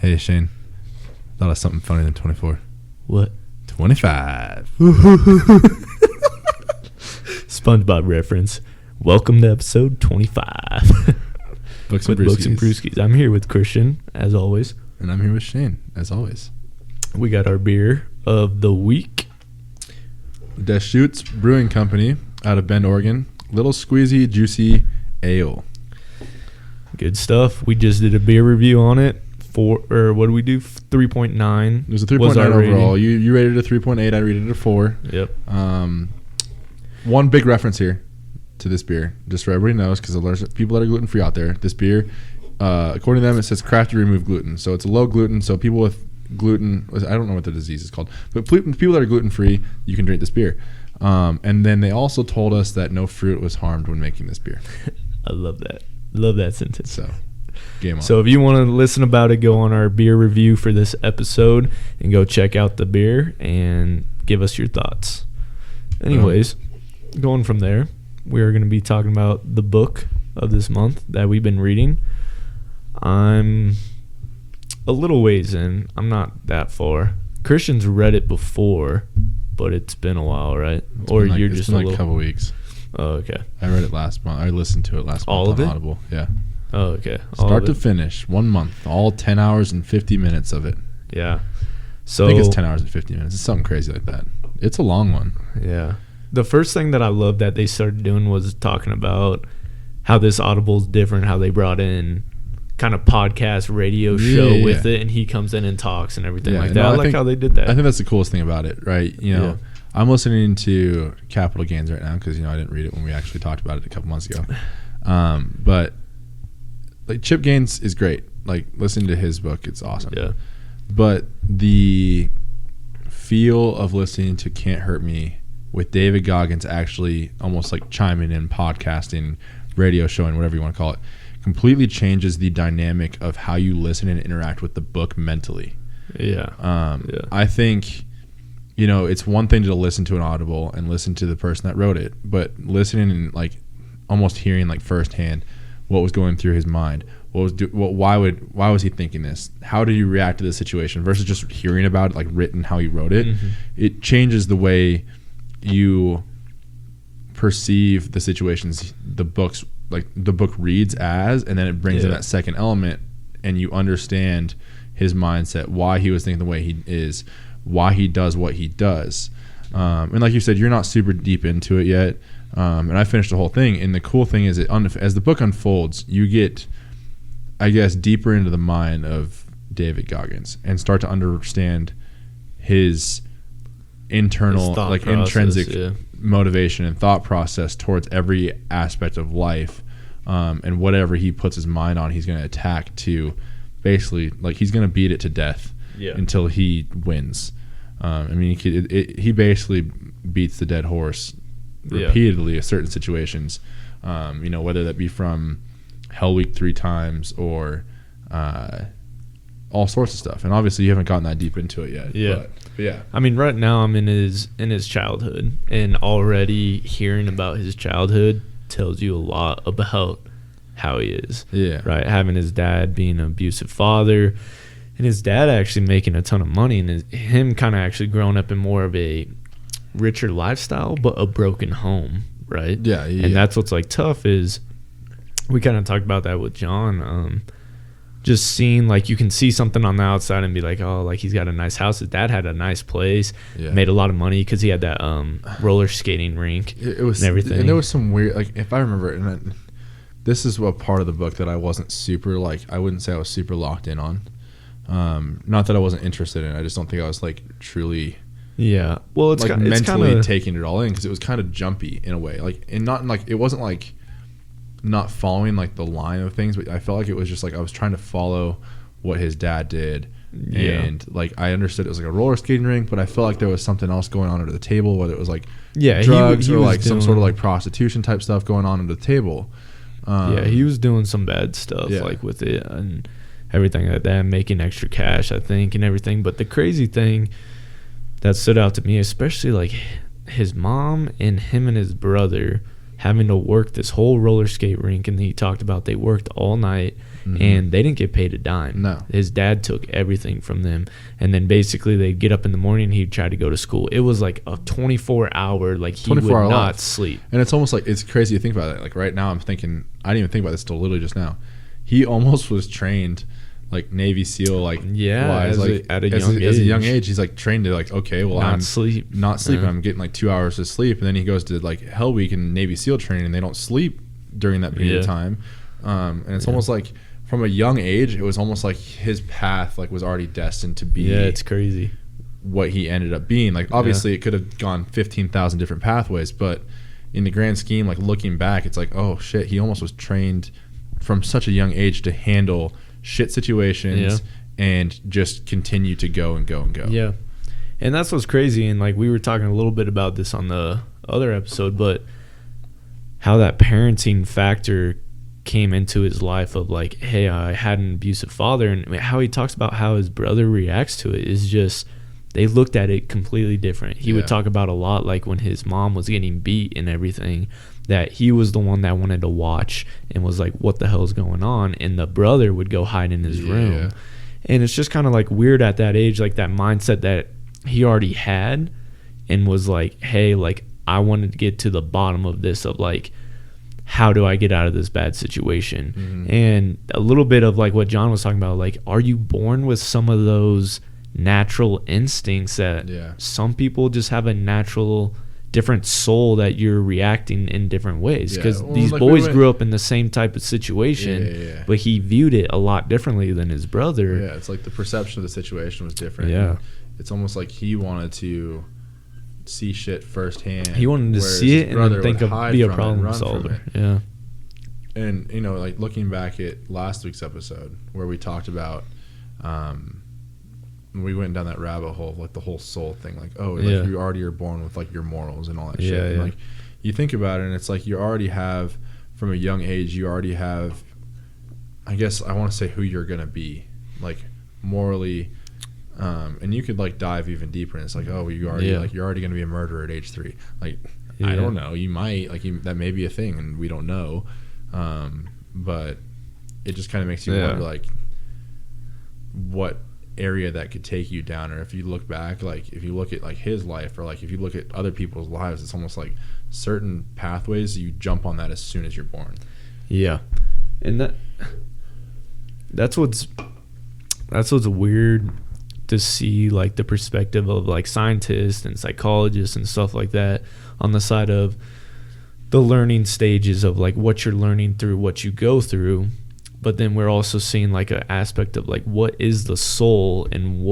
Hey, Shane. Thought of something funnier than 24. What? 25. SpongeBob reference. Welcome to episode 25. Books with and Books and Brewskies. Brewskies. I'm here with Christian, as always. And I'm here with Shane, as always. We got our beer of the week. Deschutes Brewing Company out of Bend, Oregon. Little squeezy, juicy ale. Good stuff. We just did a beer review on it. What did we do? 3.9. It was a 3.9 overall. You rated it a 3.8. I rated it a 4. Yep. One big reference here to this beer, just so everybody knows, because there's people that are gluten-free out there. This beer, according to them, it says craft to remove gluten. So it's a low gluten, so people with gluten, I don't know what the disease is called, but people that are gluten-free, you can drink this beer. And then they also told us that no fruit was harmed when making this beer. I love that. Love that sentence. So, game on. So if you want to listen about it, go on our beer review for this episode and go check out the beer and give us your thoughts. Anyways, going from there, we are going to be talking about the book of this month that we've been reading. I'm a little ways in. I'm not that far. Christian's read it before, but it's been a while, right? Or you're just a couple weeks. Oh, okay. I read it last month. I listened to it last month all of on it? Audible. Yeah. Oh, okay. Start to finish, 1 month, all 10 hours and 50 minutes of it. Yeah. So I think it's 10 hours and 50 minutes. It's something crazy like that. It's a long one. Yeah. The first thing that I loved that they started doing was talking about how this Audible is different, how they brought in kind of podcast radio show with it, and he comes in and talks and everything like that. I like how they did that. I think that's the coolest thing about it, right? You know, I'm listening to Capital Gains right now because, I didn't read it when we actually talked about it a couple months ago. But like Chip Gaines is great. Like listening to his book, it's awesome. Yeah. But the feel of listening to Can't Hurt Me with David Goggins actually almost like chiming in, podcasting, radio showing, whatever you want to call it, completely changes the dynamic of how you listen and interact with the book mentally. Yeah. I think, it's one thing to listen to an Audible and listen to the person that wrote it, but listening and like almost hearing like firsthand what was going through his mind, why was he thinking this? How did he react to this situation versus just hearing about it, like written how he wrote it? Mm-hmm. It changes the way you perceive the situations the book reads as, and then it brings in that second element, and you understand his mindset, why he was thinking the way he is, why he does what he does. And like you said, you're not super deep into it yet. And I finished the whole thing. And the cool thing is, as the book unfolds, you get, I guess, deeper into the mind of David Goggins and start to understand his internal, like intrinsic motivation and thought process towards every aspect of life. And whatever he puts his mind on, he's going to attack to basically, like, he's going to beat it to death until he wins. He basically beats the dead horse repeatedly in certain situations, whether that be from Hell Week 3 times or all sorts of stuff. And obviously you haven't gotten that deep into it yet. Yeah. But yeah. Right now I'm in his childhood, and already hearing about his childhood tells you a lot about how he is. Yeah. Right. Having his dad being an abusive father, and his dad actually making a ton of money, and him kind of actually growing up in more of a richer lifestyle, but a broken home. Right. Yeah. And that's what's like tough is, we kind of talked about that with John. Just seeing, like, you can see something on the outside and be like, oh, like, he's got a nice house. His dad had a nice place, made a lot of money because he had that roller skating rink and everything. And there was some weird, like, if I remember it, this is what part of the book that I wasn't super, like, I wouldn't say I was super locked in on. Not that I wasn't interested in it. I just don't think I was, like, truly... Yeah. Well, it's like, mentally kinda, taking it all in, because it was kind of jumpy in a way. Like, and not, like, it wasn't, like... not following like the line of things, but I felt like it was just like I was trying to follow what his dad did, and like I understood it was like a roller skating rink, but I felt like there was something else going on under the table, whether it was like drugs he or like some sort of like prostitution type stuff going on under the table. He was doing some bad stuff like with it and everything like that, making extra cash, I think, and everything. But the crazy thing that stood out to me, especially like his mom and him and his brother having to work this whole roller skate rink, and he talked about they worked all night and they didn't get paid a dime. No. His dad took everything from them, and then basically they'd get up in the morning and he'd try to go to school. It was like a 24-hour, like he would not sleep. And it's almost like, it's crazy to think about it. Like right now I'm thinking, I didn't even think about this till literally just now. He almost was trained like Navy SEAL, like wise, at a young age. He's like trained to like, okay, well, not I'm sleep. Not sleeping. I'm getting like 2 hours of sleep, and then he goes to like Hell Week and Navy SEAL training, and they don't sleep during that period of time. And it's almost like from a young age, it was almost like his path like was already destined to be. Yeah, it's crazy what he ended up being. Like obviously, it could have gone 15,000 different pathways, but in the grand scheme, like looking back, it's like, oh shit, he almost was trained from such a young age to handle shit situations and just continue to go and go and go. Yeah. And that's what's crazy. And like we were talking a little bit about this on the other episode, but how that parenting factor came into his life of like, hey, I had an abusive father, and how he talks about how his brother reacts to it is just, they looked at it completely different. He would talk about a lot like when his mom was getting beat and everything, that he was the one that wanted to watch and was like, what the hell is going on? And the brother would go hide in his room. And it's just kind of like weird at that age, like that mindset that he already had, and was like, hey, like I wanted to get to the bottom of this, of like, how do I get out of this bad situation? And a little bit of like what John was talking about, like, are you born with some of those natural instincts that some people just have a natural different soul that you're reacting in different ways? Because these like boys grew up in the same type of situation, but he viewed it a lot differently than his brother. It's like the perception of the situation was different. It's almost like he wanted to see shit firsthand. He wanted to see it and then think of be a problem solver. And you know, like looking back at last week's episode where we talked about we went down that rabbit hole of like the whole soul thing, like like you already are born with like your morals and all that shit. And like you think about it, and it's like you already have, from a young age, you already have, I guess I want to say who you're gonna be, like morally, and you could like dive even deeper, and it's like, oh, you already like you're already gonna be a murderer at age 3. Like I don't know, you might like that may be a thing, and we don't know, but it just kind of makes you wonder like what area that could take you down. Or if you look back, like if you look at like his life, or like if you look at other people's lives, it's almost like certain pathways you jump on that as soon as you're born. And that's what's weird to see, like the perspective of like scientists and psychologists and stuff like that on the side of the learning stages of like what you're learning through what you go through. But then we're also seeing like an aspect of like, what is the soul, and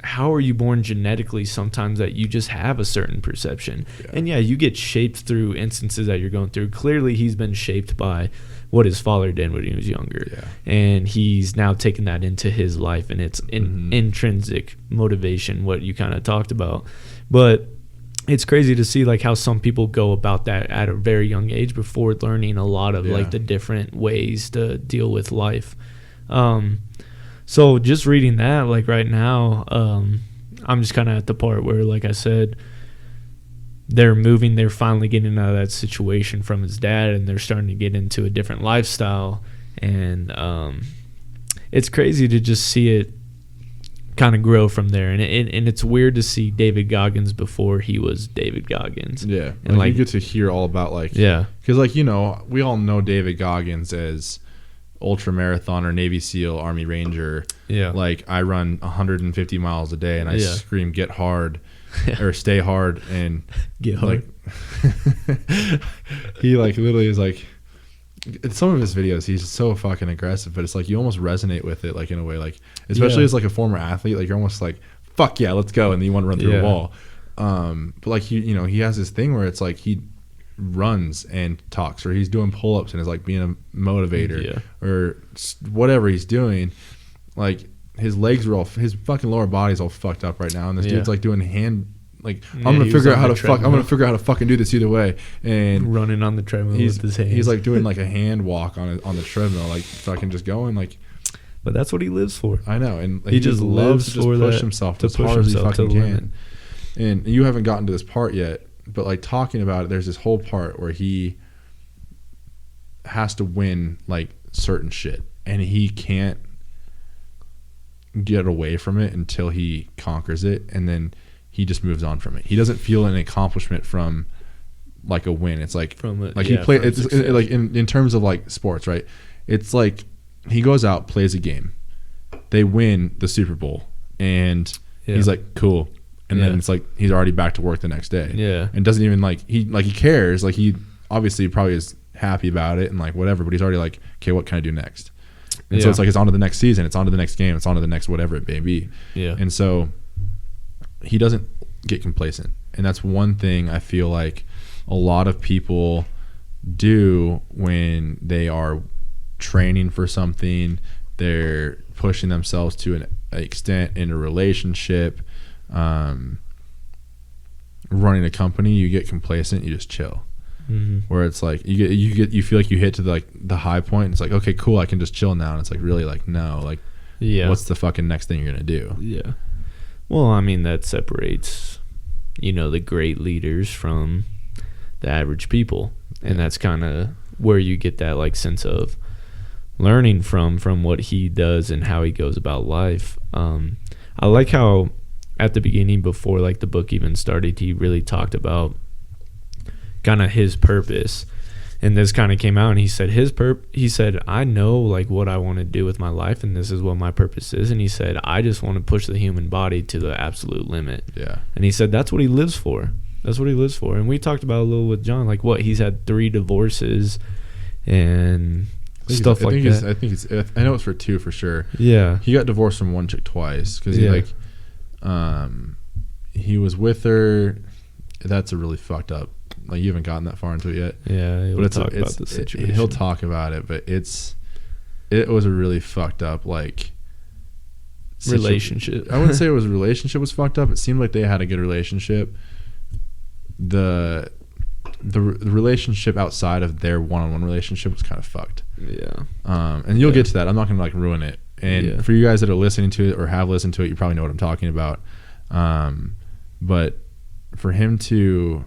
how are you born genetically sometimes that you just have a certain perception. And you get shaped through instances that you're going through. Clearly he's been shaped by what his father did when he was younger, and he's now taken that into his life, and it's intrinsic motivation, what you kind of talked about. But it's crazy to see like how some people go about that at a very young age before learning a lot of like the different ways to deal with life. So just reading that, like right now, I'm just kind of at the part where, like I said, they're finally getting out of that situation from his dad, and they're starting to get into a different lifestyle. And it's crazy to just see it kind of grow from there. And it's weird to see David Goggins before he was David Goggins. And like you get to hear all about like, because like, you know, we all know David Goggins as ultra marathoner, Navy SEAL, Army Ranger. Like I run 150 miles a day, and I scream get hard or stay hard and get hard. Like he like literally is like, in some of his videos he's so fucking aggressive, but it's like you almost resonate with it, like in a way, like especially as like a former athlete, like you're almost like, fuck yeah, let's go, and then you want to run through a wall. But like he has this thing where it's like he runs and talks, or he's doing pull-ups and is like being a motivator or whatever he's doing. Like his legs are all, his fucking lower body's all fucked up right now, and this dude's like doing hand, like I'm gonna figure out how to fucking do this either way, and running on the treadmill with his hands. He's like doing like a hand walk on the treadmill, like fucking just going like. But that's what he lives for. I know, and he just loves to just push himself as hard as he fucking can. And you haven't gotten to this part yet, but like talking about it, there's this whole part where he has to win like certain shit, and he can't get away from it until he conquers it, and then he just moves on from it. He doesn't feel an accomplishment from like a win. It's like he played. It's like in terms of like sports, right? It's like he goes out, plays a game, they win the Super Bowl, and he's like, cool. And then it's like he's already back to work the next day. Yeah, and doesn't even he cares. Like he obviously probably is happy about it and like whatever, but he's already like, okay, what can I do next? And so it's like it's on to the next season, it's on to the next game, it's on to the next whatever it may be. Yeah. And so he doesn't get complacent. And that's one thing I feel like a lot of people do when they are training for something, they're pushing themselves to an extent in a relationship, running a company, you get complacent, you just chill. Mm-hmm. Where it's like you feel like you hit to the high point, and it's like, okay, cool, I can just chill now. And it's like, really, like, no, like, what's the fucking next thing you're gonna do? Yeah. Well, I mean, that separates, the great leaders from the average people, and that's kind of where you get that like sense of learning from what he does and how he goes about life. I like how at the beginning, before like the book even started, he really talked about kind of his purpose, and this kind of came out, and he said he said, I know like what I want to do with my life, and this is what my purpose is. And he said, I just want to push the human body to the absolute limit. Yeah. And he said that's what he lives for. That's what he lives for. And we talked about a little with John, like what he's had 3 divorces and stuff like that. I know it's for 2 for sure. Yeah. He got divorced from one chick twice because he was with her. That's a really fucked up. Like, you haven't gotten that far into it yet. Yeah, he'll talk about the situation. He'll talk about it, but it was a really fucked up relationship. I wouldn't say it was a relationship was fucked up. It seemed like they had a good relationship. The relationship outside of their one-on-one relationship was kind of fucked. Yeah. And you'll get to that. I'm not gonna ruin it. And for you guys that are listening to it or have listened to it, you probably know what I'm talking about. But for him to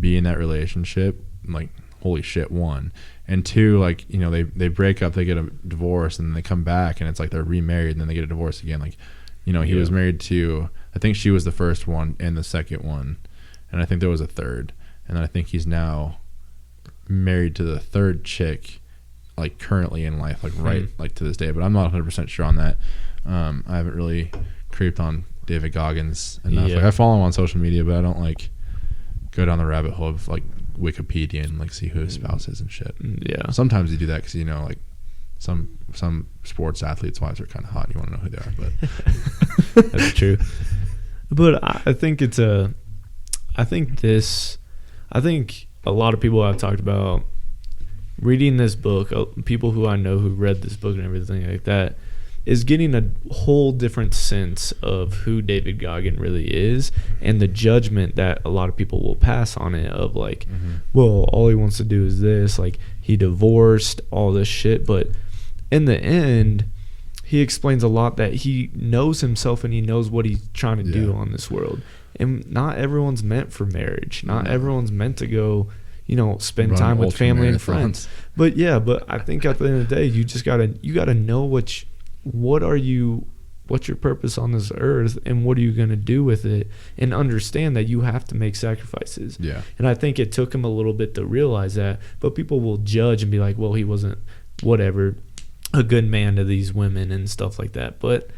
be in that relationship, like, holy shit, 1, and 2, like, they break up, they get a divorce, and then they come back, and it's like they're remarried, and then they get a divorce again. Like, he was married to, I think she was the first one and the second one, and I think there was a third, and then I think he's now married to the third chick, like, currently in life, like, right, like, to this day. But I'm not 100% sure on that. I haven't really creeped on David Goggins enough. Like, I follow him on social media, but I don't like go down the rabbit hole of like Wikipedia and like see who his spouse is and shit. Yeah. Sometimes you do that because like some sports athletes' wives are kind of hot and you want to know who they are. But that's true. But I think I think a lot of people I've talked about reading this book, people who I know who read this book and everything like that, is getting a whole different sense of who David Goggins really is, and the judgment that a lot of people will pass on it of like, well, all he wants to do is this, like, he divorced, all this shit. But in the end, he explains a lot that he knows himself and he knows what he's trying to do on this world. And not everyone's meant for marriage. Not everyone's meant to go, spend time with family and friends. But I think at the end of the day, you just gotta know what's your purpose on this earth, and what are you going to do with it, and understand that you have to make sacrifices. Yeah. And I think it took him a little bit to realize that, but people will judge and be like, well, he wasn't a good man to these women and stuff like that. But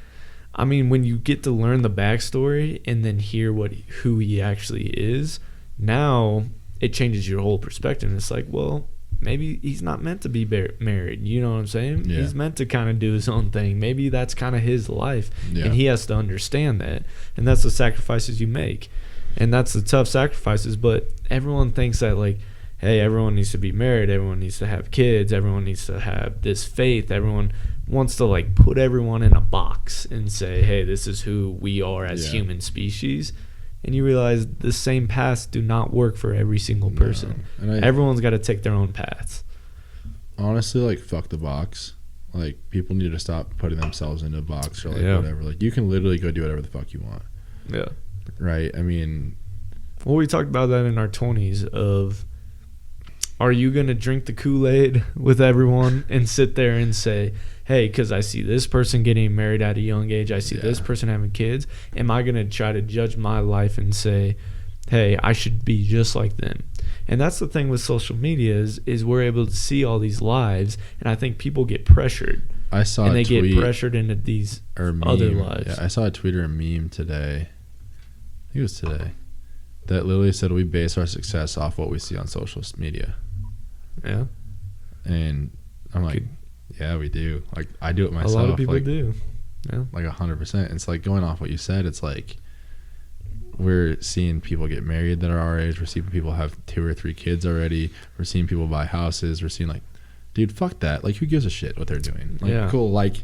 I mean, when you get to learn the backstory and then hear who he actually is, now it changes your whole perspective. And it's like, well, maybe he's not meant to be married. You know what I'm saying? Yeah. He's meant to kind of do his own thing. Maybe that's kind of his life. Yeah. And he has to understand that. And that's the sacrifices you make. And that's the tough sacrifices. But everyone thinks that, like, hey, everyone needs to be married. Everyone needs to have kids. Everyone needs to have this faith. Everyone wants to, like, put everyone in a box and say, hey, this is who we are as human species. And you realize the same paths do not work for every single person. Everyone's got to take their own paths. Honestly, like, fuck the box. Like, people need to stop putting themselves into a box or, like, whatever. Like, you can literally go do whatever the fuck you want. Yeah. Right? I mean... Well, we talked about that in our 20s of are you going to drink the Kool-Aid with everyone and sit there and say, hey, because I see this person getting married at a young age, I see this person having kids, am I going to try to judge my life and say, hey, I should be just like them? And that's the thing with social media is we're able to see all these lives, and I think people get pressured. And they get pressured into these other lives. Yeah, I saw a tweet or a meme today. I think it was today. That literally said we base our success off what we see on social media. Yeah. And I'm like, yeah, we do. Like, I do it myself. A lot of people do. Yeah. Like 100%. It's like going off what you said. It's like we're seeing people get married that are our age. We're seeing people have 2 or 3 kids already. We're seeing people buy houses. We're seeing like, dude, fuck that. Like, who gives a shit what they're doing? Like, cool. Like,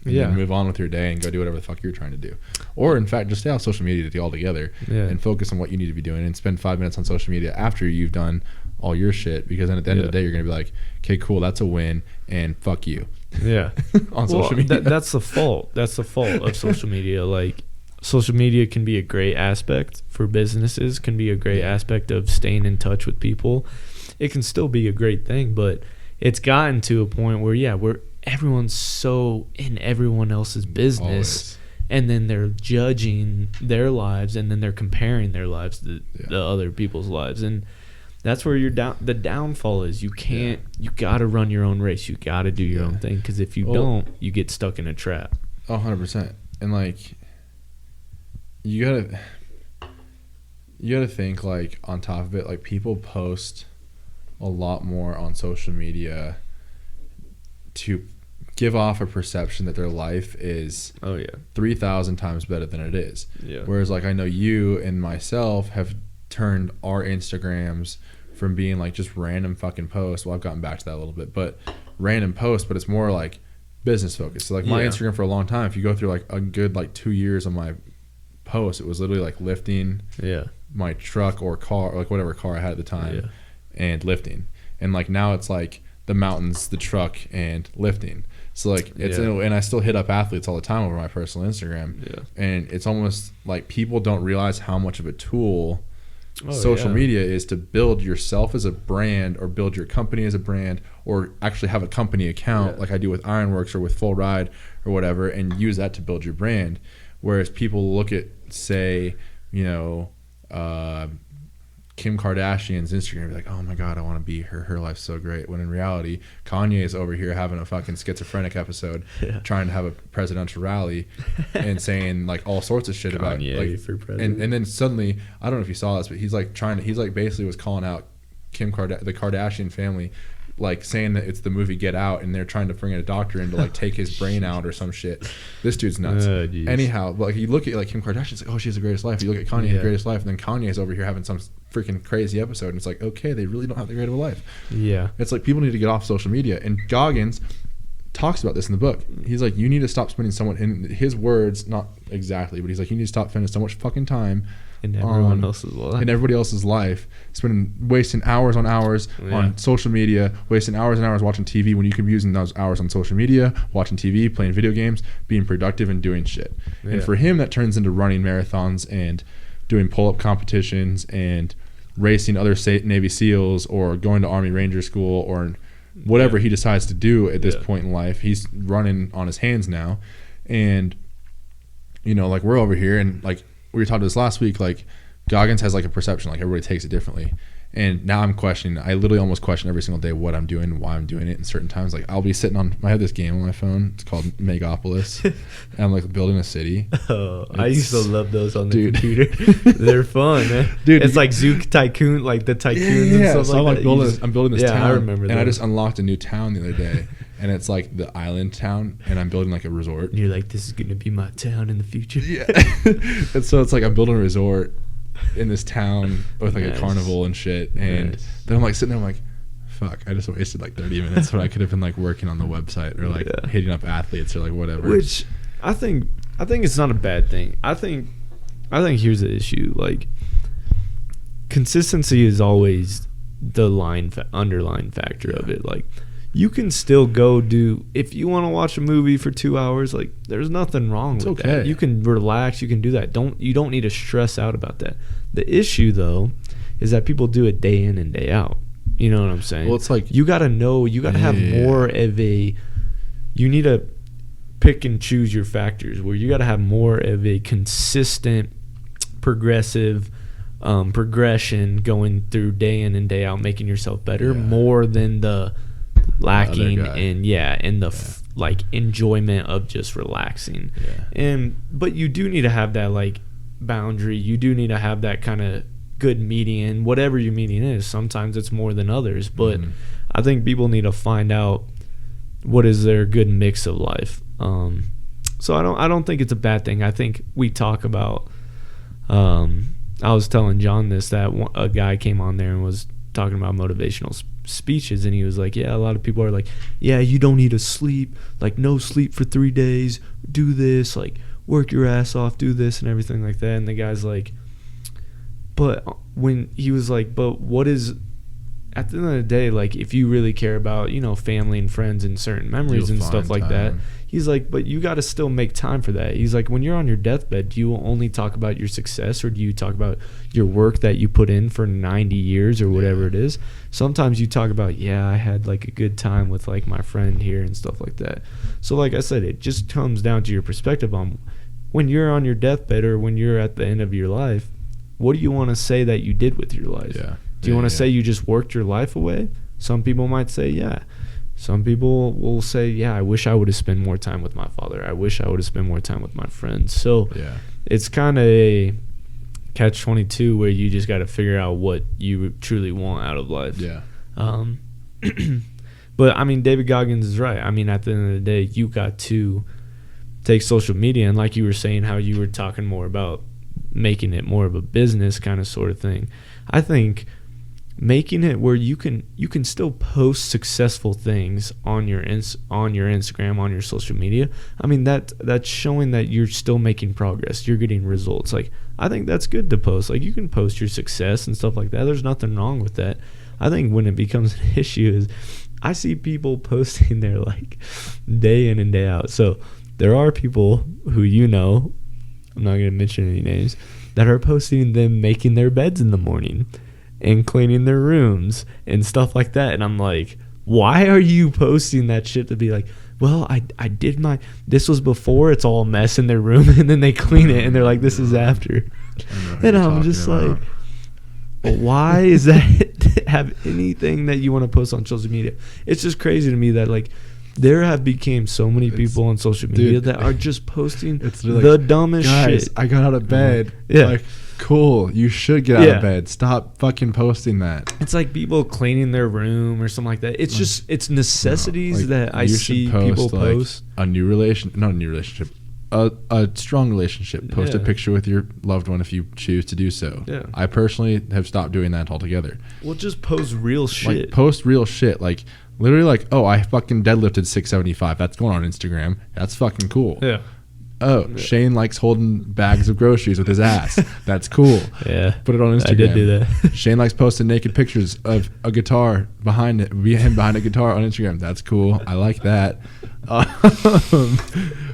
and then move on with your day and go do whatever the fuck you're trying to do. Or, in fact, just stay off social media altogether and focus on what you need to be doing and spend 5 minutes on social media after you've done all your shit, because then at the end of the day, you're going to be like, okay, cool, that's a win, and fuck you. Yeah. On social media. That's the fault. That's the fault of social media. Like, social media can be a great aspect for businesses, can be a great aspect of staying in touch with people. It can still be a great thing, but it's gotten to a point where, everyone's so in everyone else's business. Always. And then they're judging their lives, and then they're comparing their lives to the other people's lives. And that's where the downfall is. You got to run your own race. You got to do your own thing, because if you don't, you get stuck in a trap. 100%. And like, you gotta think, like, on top of it, like, people post a lot more on social media to give off a perception that their life is 3,000 times better than it is. Yeah. Whereas, like, I know you and myself have turned our Instagrams from being like just random fucking posts. Well, I've gotten back to that a little bit, but random posts, but it's more like business focused. So like my Instagram for a long time, if you go through like a good like 2 years of my posts, it was literally like lifting my truck or car, or like whatever car I had at the time, and lifting. And like now it's like the mountains, the truck, and lifting. So like it's and I still hit up athletes all the time over my personal Instagram, and it's almost like people don't realize how much of a tool social media is to build yourself as a brand, or build your company as a brand, or actually have a company account like I do with Ironworks or with Full Ride or whatever, and use that to build your brand. Whereas people look at, say, you know, Kim Kardashian's Instagram, be like, oh my god, I want to be her. Her life's so great. When in reality, Kanye is over here having a fucking schizophrenic episode, trying to have a presidential rally, and saying like all sorts of shit about like for president. And then suddenly, I don't know if you saw this, but he's like basically was calling out the Kardashian family, like saying that it's the movie Get Out, and they're trying to bring in a doctor in to like take his brain out or some shit. This dude's nuts. Anyhow, like you look at like Kim Kardashian's like, oh, she has the greatest life. You look at Kanye, the greatest life, and then Kanye's over here having some freaking crazy episode, and it's like, okay, they really don't have the great of a life. Yeah, it's like people need to get off social media. And Goggins talks about this in the book. He's like, you need to stop spending so much, in his words, not exactly, but he's like, you need to stop spending so much fucking time in everyone else's life. In everybody else's life, wasting hours on hours on social media, wasting hours and hours watching TV, when you could be using those hours on social media, watching TV, playing video games, being productive and doing shit. And for him, that turns into running marathons and doing pull-up competitions and racing other Navy SEALs, or going to Army Ranger School, or whatever he decides to do at this point in life. He's running on his hands now. And, you know, like we're over here, and like we were talking this last week, like Goggins has like a perception, like everybody takes it differently. And now I'm questioning, I literally almost question every single day what I'm doing and why I'm doing it. And certain times, like I'll be sitting on, I have this game on my phone, it's called Megapolis, and I'm like building a city. Oh, I used to love those on the computer. They're fun, man. Dude, it's like Zook Tycoon, like the tycoons and stuff so like that. I'm building this town. I remember that. And I just unlocked a new town the other day. And it's like the island town, and I'm building like a resort. And you're like, this is going to be my town in the future. Yeah. And so it's like I'm building a resort in this town with like a carnival and shit. And then I'm like sitting there, I'm like, fuck, I just wasted like 30 minutes when I could have been like working on the website, or like hitting up athletes, or like whatever. Which I think it's not a bad thing. I think here's the issue. Like, consistency is always the underlying factor of it. Like, you can still go do, if you want to watch a movie for 2 hours, like there's nothing wrong with that. You can relax, you can do that. You don't need to stress out about that. The issue though is that people do it day in and day out. You know what I'm saying? Well, it's like you got to know, you got to have more of a, you need to pick and choose your factors where you got to have more of a consistent, progressive progression going through day in and day out, making yourself better more than the lacking and the like enjoyment of just relaxing. But you do need to have that like boundary. You do need to have that kind of good median, whatever your median is. Sometimes it's more than others, but I think people need to find out what is their good mix of life. So I don't think it's a bad thing. I think we talk about I was telling John this, that a guy came on there and was talking about motivational speeches, and he was like, yeah, a lot of people are like, yeah, you don't need to sleep, like no sleep for 3 days, do this, like work your ass off, do this and everything like that. And the guy's like, but when he was like, but what is, at the end of the day, like if you really care about, you know, family and friends and certain memories and stuff like that, he's like, but you got to still make time for that. He's like, when you're on your deathbed, do you only talk about your success, or do you talk about your work that you put in for 90 years or whatever it is? Sometimes you talk about, yeah, I had like a good time with like my friend here and stuff like that. So like I said, it just comes down to your perspective on when you're on your deathbed or when you're at the end of your life, what do you want to say that you did with your life? Do you want to say you just worked your life away? Some people might say, yeah. Some people will say, yeah, I wish I would have spent more time with my father. I wish I would have spent more time with my friends. So it's kind of a catch-22 where you just got to figure out what you truly want out of life. But, I mean, David Goggins is right. I mean, at the end of the day, you got to take social media, and like you were saying, how you were talking more about making it more of a business kind of sort of thing. I think making it where you can still post successful things on your Instagram, on your social media. I mean, that's showing that you're still making progress. You're getting results. Like, I think that's good to post. Like, you can post your success and stuff like that. There's nothing wrong with that. I think when it becomes an issue is I see people posting their like day in and day out. So there are people who, you know, I'm not going to mention any names, that are posting them making their beds in the morning and cleaning their rooms and stuff like that. And I'm like, why are you posting that shit to be like, well, I did this was before, it's all a mess in their room, and then they clean it and they're like, this is after. And I'm just like, why is that have anything that you want to post on social media? It's just crazy to me that like there have became so many people on social media that are just posting the dumbest shit. I got out of bed. Like, cool, you should get out of bed. Stop fucking posting that. It's like people cleaning their room or something like that. It's just, it's necessities that I see people post. Not a new relationship, a strong relationship. Post a picture with your loved one if you choose to do so. I personally have stopped doing that altogether. Well, just post real shit. Like, post real shit. Like, literally, like, oh, I fucking deadlifted 675. That's going on Instagram. That's fucking cool. Oh, Shane likes holding bags of groceries with his ass. That's cool. Put it on Instagram. I did do that. Shane likes posting naked pictures of a guitar behind it, him behind a guitar on Instagram. That's cool. I like that.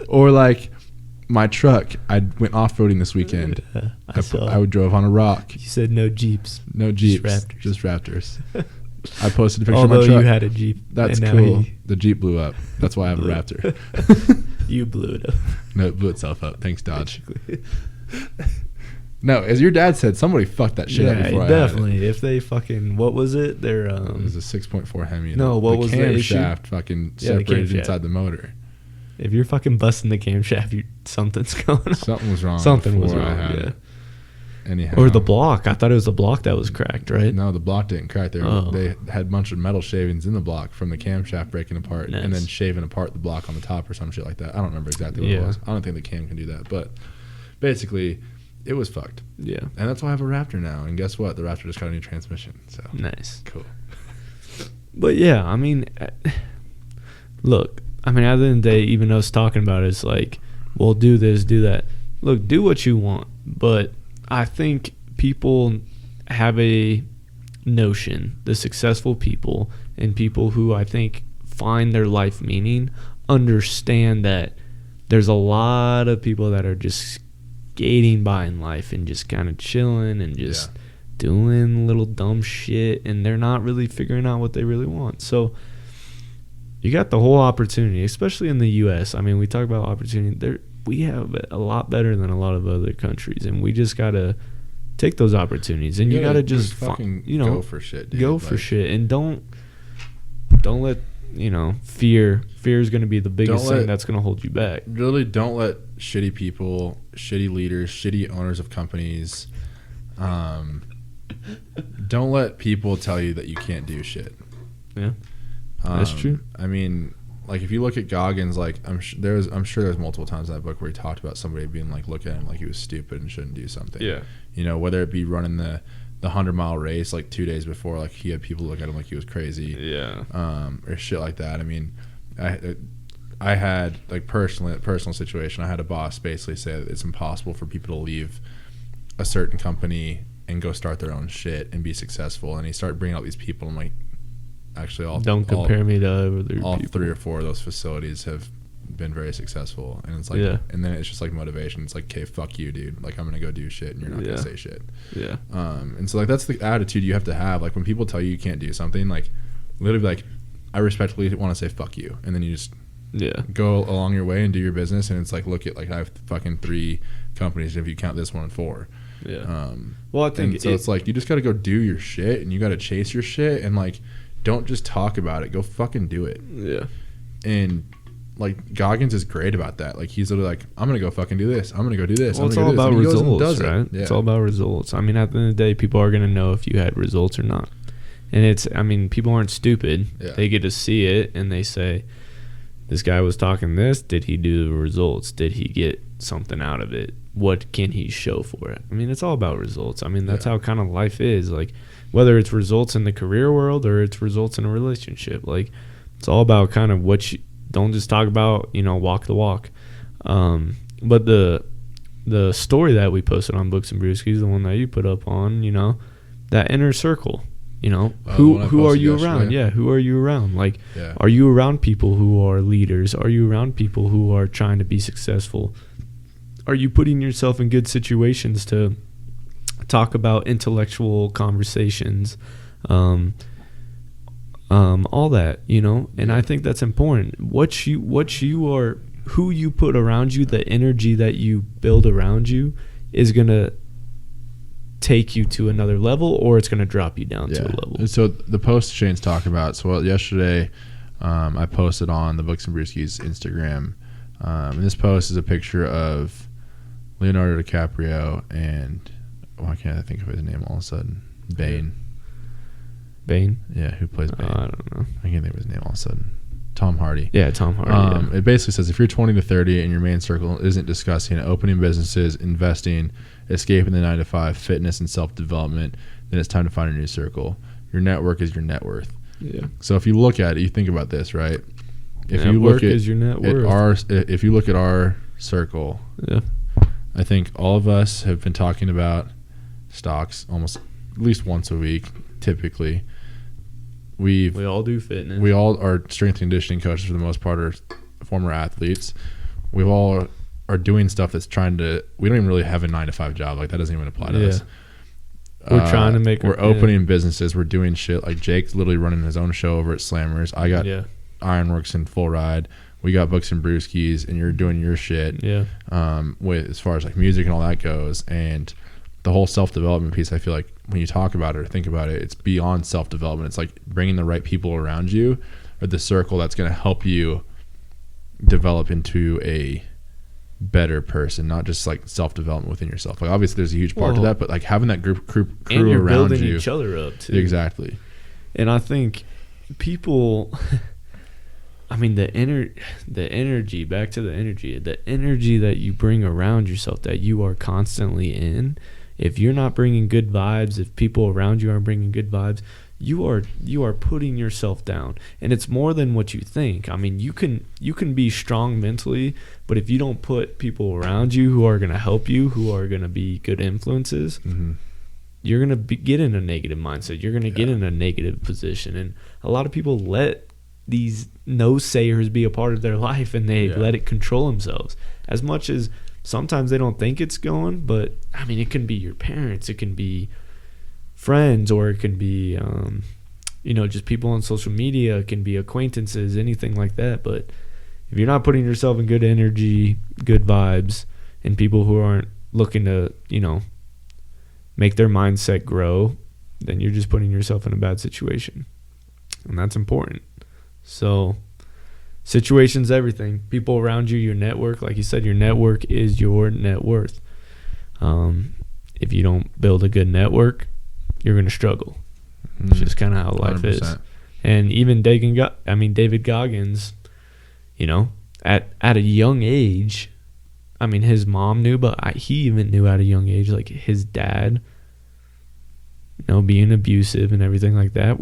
Or like my truck. I went off-roading this weekend. I drove on a rock. You said no Jeeps. No Jeeps. Just Raptors. I posted a picture of my truck. Although you had a Jeep. That's cool. The Jeep blew up. That's why I have a Raptor. You blew it up. No, it blew itself up. Thanks, Dodge. No, as your dad said, somebody fucked that shit up before definitely. I had it. If they fucking, what was it? It was a 6.4 Hemi. No, what was the camshaft fucking separated inside the motor. If you're fucking busting the camshaft, something's going on. Something was wrong. Something was wrong. Anyhow. Or the block. I thought it was the block that was cracked, right? No, the block didn't crack. They had a bunch of metal shavings in the block from the camshaft breaking apart and then shaving apart the block on the top or some shit like that. I don't remember exactly what it was. I don't think the cam can do that. But basically, it was fucked. Yeah. And that's why I have a Raptor now. And guess what? The Raptor just got a new transmission. So nice. Cool. But yeah, I mean, look, I mean, at the end of the day, even us talking about it, it's like, well, do this, do that. Look, do what you want. But I think people have a notion, the successful people and people who I think find their life meaning understand that there's a lot of people that are just skating by in life and just kind of chilling and just doing little dumb shit, and they're not really figuring out what they really want. So you got the whole opportunity, especially in the U.S. I mean, we talk about opportunity. We have it a lot better than a lot of other countries, and we just gotta take those opportunities. And you gotta just fucking go for shit, dude. Go for shit, and don't let fear is gonna be the biggest thing that's gonna hold you back. Really, don't let shitty people, shitty leaders, shitty owners of companies, don't let people tell you that you can't do shit. Yeah, that's true. I mean, like, if you look at Goggins, like, I'm sure there's multiple times in that book where he talked about somebody being like, look at him like he was stupid and shouldn't do something. Yeah. Whether it be running the 100-mile race like 2 days before, like he had people look at him like he was crazy. Yeah. Or shit like that. I mean, I had, like, personal situation, I had a boss basically say that it's impossible for people to leave a certain company and go start their own shit and be successful. And he started bringing out these people, and like, actually don't compare me to other people. 3 or 4 of those facilities have been very successful, and it's like, and then it's just like motivation. It's like, okay, fuck you, dude. Like, I'm gonna go do shit, and you're not gonna say shit. Yeah. And so, like, that's the attitude you have to have. Like, when people tell you can't do something, like, literally, like, I respectfully want to say fuck you, and then you just go along your way and do your business. And it's like, look at, like, I have fucking 3 companies if you count this one, 4. Yeah. Well, I think so. It's like, you just got to go do your shit, and you got to chase your shit, and like, don't just talk about it. Go fucking do it. Yeah. And like, Goggins is great about that. Like, he's literally like, I'm gonna go fucking do this. I'm gonna go do this. Well, it's all about results, right? Yeah. It's all about results. I mean, at the end of the day, people are gonna know if you had results or not. And people aren't stupid. Yeah. They get to see it, and they say, this guy was talking this. Did he do the results? Did he get something out of it? What can he show for it? I mean, it's all about results. I mean, that's how kind of life is. Like, whether it's results in the career world or it's results in a relationship, like, it's all about kind of what you don't just talk about, walk the walk. But the story that we posted on Books and Brewskies, the one that you put up on, that inner circle, who are you around? Yeah. Who are you around? Like, are you around people who are leaders? Are you around people who are trying to be successful? Are you putting yourself in good situations to talk about intellectual conversations, all that, and I think that's important. Who you put around you, the energy that you build around you is gonna take you to another level, or it's gonna drop you down to a level. And so the post Shane's talking about. So yesterday, I posted on the Books and Brewskies Instagram, and this post is a picture of Leonardo DiCaprio and, why can't I think of his name all of a sudden? Bane. Yeah, who plays Bane? I don't know. I can't think of his name all of a sudden. Tom Hardy. Yeah, Tom Hardy. It basically says, if you're 20 to 30 and your main circle isn't discussing opening businesses, investing, escaping the 9-to-5, fitness, and self-development, then it's time to find a new circle. Your network is your net worth. Yeah. So if you look at it, you think about this, right? If you look at your net worth. If you look at our circle, I think all of us have been talking about stocks almost at least once a week, typically. We all do fitness. We all are strength and conditioning coaches for the most part, are former athletes. We all are doing stuff that's trying to. We don't even really have a 9-to-5 job. Like, that doesn't even apply to us. We're trying to make. We're opening businesses. We're doing shit. Like, Jake's literally running his own show over at Slammers. I got Ironworks in full ride. We got Books and Brewskies, and you're doing your shit. Yeah. With as far as like music and all that goes, and the whole self-development piece, I feel like when you talk about it or think about it, it's beyond self-development. It's like bringing the right people around you, or the circle that's going to help you develop into a better person, not just like self-development within yourself. Like, obviously there's a huge part to that, but like having that crew and you're around building you, each other up too. Exactly. And I think people I mean, the energy, back to the energy that you bring around yourself, that you are constantly in. If you're not bringing good vibes, if people around you aren't bringing good vibes, you are putting yourself down. And it's more than what you think. I mean, you can be strong mentally, but if you don't put people around you who are going to help you, who are going to be good influences, you're going to get in a negative mindset. You're going to get in a negative position. And a lot of people let these no-sayers be a part of their life, and they let it control themselves. As much as sometimes they don't think it's going, but I mean, it can be your parents, it can be friends, or it could be, just people on social media. It can be acquaintances, anything like that. But if you're not putting yourself in good energy, good vibes, and people who aren't looking to, make their mindset grow, then you're just putting yourself in a bad situation. And that's important. So situation's everything. People around you, your network, like you said, your network is your net worth. If you don't build a good network, you're going to struggle. It's just kind of how life 100%. Is. And even David Goggins, at a young age, his mom knew, but he even knew at a young age, like his dad, being abusive and everything like that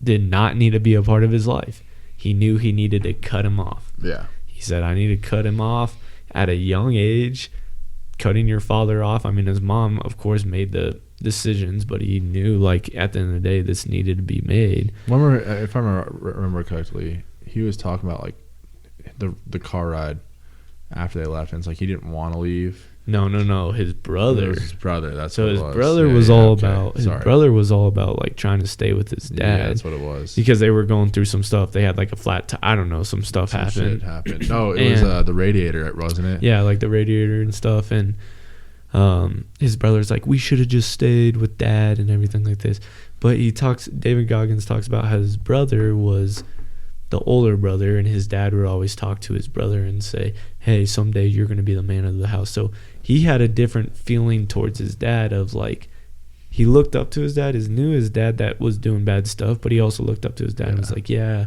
did not need to be a part of his life. He knew he needed to cut him off. Yeah. He said, I need to cut him off at a young age. Cutting your father off. His mom, of course, made the decisions, but he knew, like, at the end of the day, this needed to be made. If I remember correctly, he was talking about, like, the car ride after they left, and it's like he didn't want to leave. No, his brother. It was his brother. That's so what it his was. brother was all about. His brother was all about, like, trying to stay with his dad. Yeah, that's what it was. Because they were going through some stuff. They had like a flat. I don't know. Some stuff happened. Shit happened. No, it was the radiator, wasn't it? Yeah, like the radiator and stuff. And his brother's like, we should have just stayed with dad and everything like this. But David Goggins talks about how his brother was the older brother, and his dad would always talk to his brother and say, hey, someday you're going to be the man of the house. So he had a different feeling towards his dad of, like, he looked up to his dad, knew his dad that was doing bad stuff, but he also looked up to his dad and was like, yeah,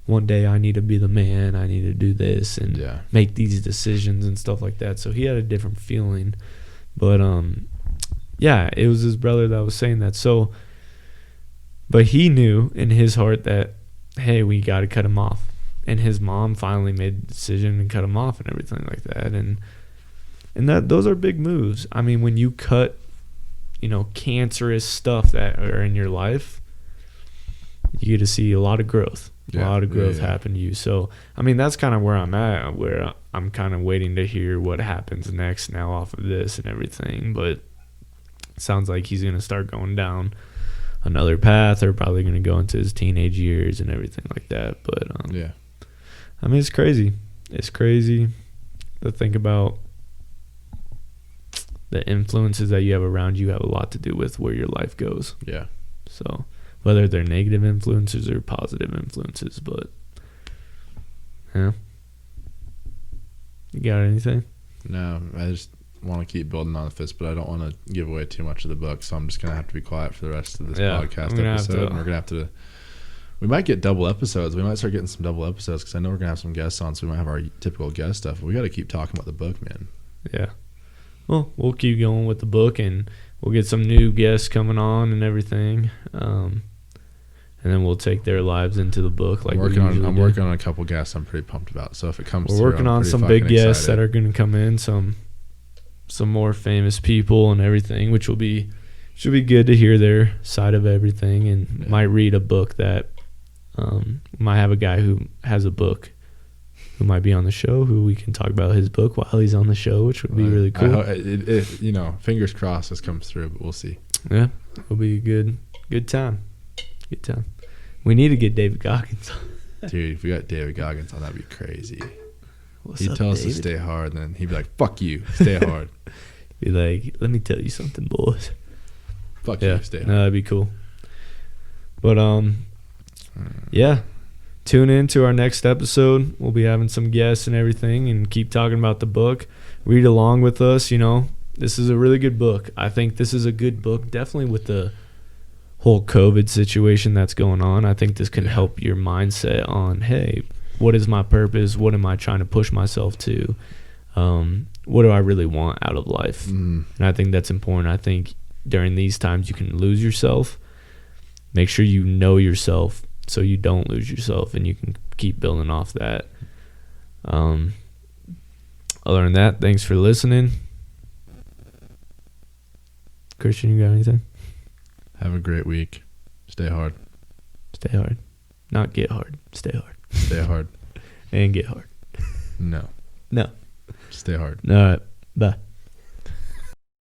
one day I need to be the man, I need to do this and make these decisions and stuff like that. So he had a different feeling. But it was his brother that was saying that. So, but he knew in his heart that, hey, we got to cut him off. And his mom finally made the decision and cut him off and everything like that. And that those are big moves. When you cut, cancerous stuff that are in your life, you get to see a lot of growth. A lot of growth happen to you. So, that's kind of where I'm at, where I'm kind of waiting to hear what happens next now off of this and everything. But it sounds like he's going to start going down another path, or probably going to go into his teenage years and everything like that. But it's crazy. It's crazy to think about. The influences that you have around you have a lot to do with where your life goes. Yeah. So whether they're negative influences or positive influences, but you got anything? No, I just want to keep building on this, but I don't want to give away too much of the book, so I'm just going to have to be quiet for the rest of this podcast episode. And we're going to have to, we might get double episodes. We might start getting some double episodes because I know we're going to have some guests on, so we might have our typical guest stuff. But we got to keep talking about the book, man. Yeah. Well, we'll keep going with the book, and we'll get some new guests coming on and everything. And then we'll take their lives into the book. Like I'm working on a couple guests I'm pretty pumped about. So if it comes, we're working on some big guests that are going to come in, some more famous people and everything, which should be good to hear their side of everything, and might read a book that might have a guy who has a book who might be on the show, who we can talk about his book while he's on the show, which would be really cool. Fingers crossed this comes through, but we'll see. Yeah, it'll be a good time. Good time. We need to get David Goggins on. Dude, if we got David Goggins on, that'd be crazy. He'd tell us to stay hard, and then he'd be like, fuck you, stay hard. Be like, let me tell you something, boys. Fuck you, stay hard. No, that'd be cool. But, tune in to our next episode. We'll be having some guests and everything, and keep talking about the book. Read along with us. This is a really good book. I think this is a good book, definitely with the whole COVID situation that's going on. I think this can help your mindset on, hey, what is my purpose? What am I trying to push myself to? What do I really want out of life? And I think that's important. I think during these times you can lose yourself. Make sure you know yourself, so you don't lose yourself, and you can keep building off that. Other than that, thanks for listening. Christian, you got anything? Have a great week. Stay hard. Stay hard. Not get hard. Stay hard. Stay hard. And get hard. No. No. Stay hard. All right. Bye.